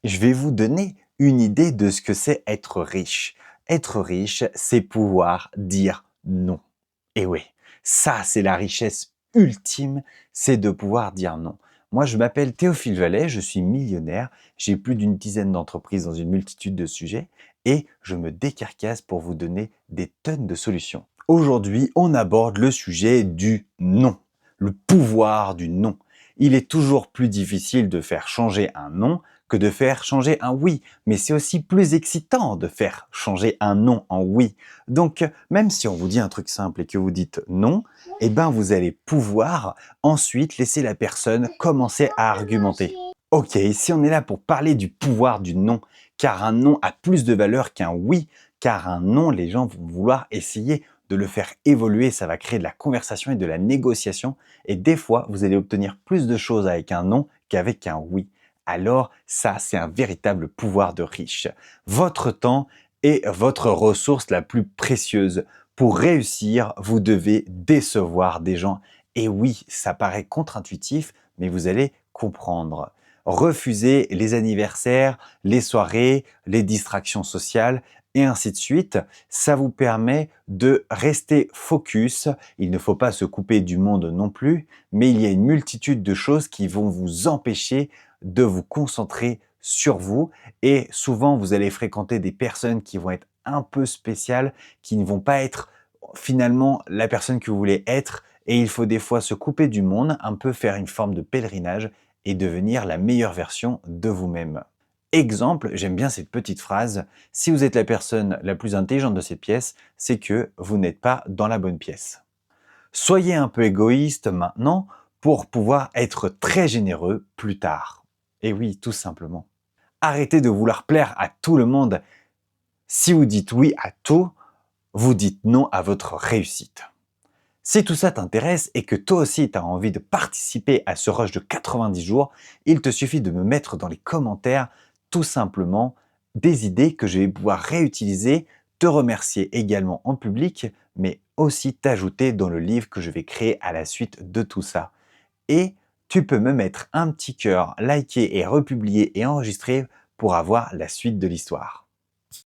Je vais vous donner une idée de ce que c'est être riche. Être riche, c'est pouvoir dire non. Et oui, ça c'est la richesse ultime, c'est de pouvoir dire non. Moi je m'appelle Théophile Vallet, je suis millionnaire, j'ai plus d'une dizaine d'entreprises dans une multitude de sujets et je me décarcasse pour vous donner des tonnes de solutions. Aujourd'hui, on aborde le sujet du non, le pouvoir du non. Il est toujours plus difficile de faire changer un non que de faire changer un oui. Mais c'est aussi plus excitant de faire changer un non en oui. Donc, même si on vous dit un truc simple et que vous dites non, eh ben, vous allez pouvoir ensuite laisser la personne commencer à argumenter. Ok, si on est là pour parler du pouvoir du non, car un non a plus de valeur qu'un oui, car un non, les gens vont vouloir essayer de le faire évoluer, ça va créer de la conversation et de la négociation, et des fois, vous allez obtenir plus de choses avec un non qu'avec un oui. Alors ça, c'est un véritable pouvoir de riche. Votre temps est votre ressource la plus précieuse. Pour réussir, vous devez décevoir des gens. Et oui, ça paraît contre-intuitif, mais vous allez comprendre. Refuser les anniversaires, les soirées, les distractions sociales et ainsi de suite, ça vous permet de rester focus. Il ne faut pas se couper du monde non plus, mais il y a une multitude de choses qui vont vous empêcher de vous concentrer sur vous et souvent vous allez fréquenter des personnes qui vont être un peu spéciales, qui ne vont pas être finalement la personne que vous voulez être et il faut des fois se couper du monde, un peu faire une forme de pèlerinage et devenir la meilleure version de vous-même. Exemple, j'aime bien cette petite phrase, si vous êtes la personne la plus intelligente de cette pièce, c'est que vous n'êtes pas dans la bonne pièce. Soyez un peu égoïste maintenant pour pouvoir être très généreux plus tard. Et oui, tout simplement. Arrêtez de vouloir plaire à tout le monde. Si vous dites oui à tout, vous dites non à votre réussite. Si tout ça t'intéresse et que toi aussi tu as envie de participer à ce rush de 90 jours, il te suffit de me mettre dans les commentaires tout simplement des idées que je vais pouvoir réutiliser, te remercier également en public, mais aussi t'ajouter dans le livre que je vais créer à la suite de tout ça. Et tu peux me mettre un petit cœur, liker et republier et enregistrer pour avoir la suite de l'histoire.